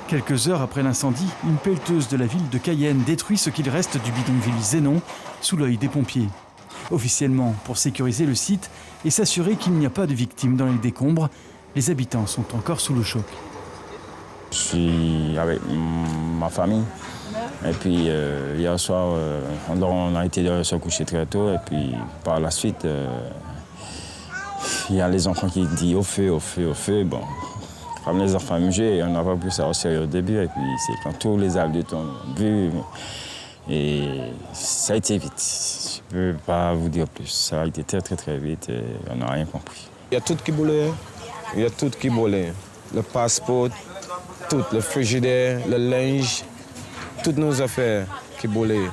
Quelques heures après l'incendie, une pelleteuse de la ville de Cayenne détruit ce qu'il reste du bidonville Zénon sous l'œil des pompiers. Officiellement, pour sécuriser le site et s'assurer qu'il n'y a pas de victimes dans les décombres, les habitants sont encore sous le choc. Je suis avec ma famille. Et puis hier soir, on a été se coucher très tôt. Et puis par la suite, il y a les enfants qui disent au feu, au feu, au feu. Bon, comme les enfants mugés, on n'a pas pu ça au sérieux au début. Et puis c'est quand tous les adultes ont vu. Et ça a été vite. Je ne peux pas vous dire plus. Ça a été très très très vite et on n'a rien compris. Il y a tout qui brûlait. Il y a tout qui brûlait. Le passeport, tout, le frigidaire, le linge, toutes nos affaires qui brûlaient.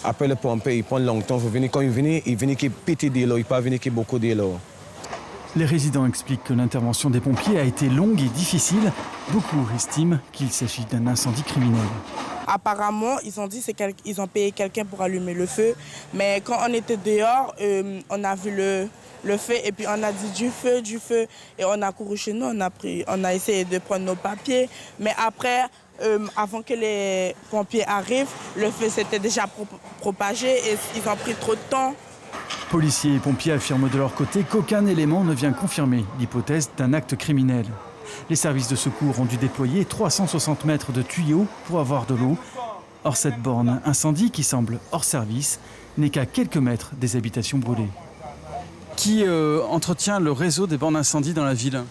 Après le pompier, il prend longtemps. Quand il vient qui petit de l'eau, il ne pas venir qui beaucoup de l'eau. Les résidents expliquent que l'intervention des pompiers a été longue et difficile. Beaucoup estiment qu'il s'agit d'un incendie criminel. Apparemment, ils ont dit qu'ils ont payé quelqu'un pour allumer le feu. Mais quand on était dehors, on a vu le feu et puis on a dit du feu. Et on a couru chez nous, on a essayé de prendre nos papiers. Mais après, avant que les pompiers arrivent, le feu s'était déjà propagé et ils ont pris trop de temps. Policiers et pompiers affirment de leur côté qu'aucun élément ne vient confirmer l'hypothèse d'un acte criminel. Les services de secours ont dû déployer 360 mètres de tuyaux pour avoir de l'eau. Or, cette borne incendie, qui semble hors service, n'est qu'à quelques mètres des habitations brûlées. Qui entretient le réseau des bornes incendie dans la ville?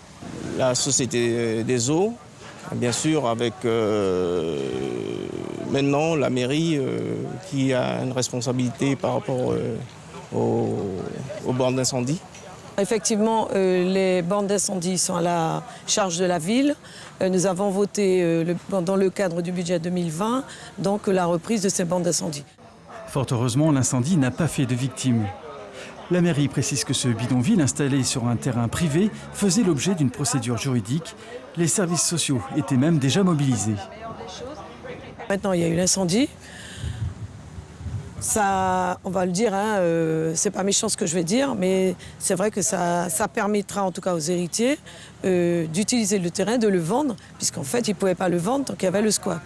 La Société des eaux, bien sûr, avec maintenant la mairie qui a une responsabilité par rapport aux bornes d'incendie. Effectivement, les bornes d'incendie sont à la charge de la ville. Nous avons voté dans le cadre du budget 2020 donc la reprise de ces bornes d'incendie. Fort heureusement, l'incendie n'a pas fait de victimes. La mairie précise que ce bidonville installé sur un terrain privé faisait l'objet d'une procédure juridique. Les services sociaux étaient même déjà mobilisés. Maintenant, il y a eu l'incendie. Ça, on va le dire, hein, c'est pas méchant ce que je vais dire, mais c'est vrai que ça permettra en tout cas aux héritiers d'utiliser le terrain, de le vendre, puisqu'en fait, ils ne pouvaient pas le vendre tant qu'il y avait le squat.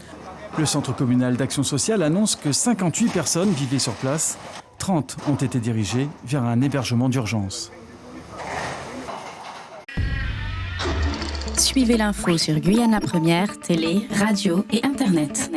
Le centre communal d'action sociale annonce que 58 personnes vivaient sur place. 30 ont été dirigées vers un hébergement d'urgence. Suivez l'info sur Guyana Première, télé, radio et Internet.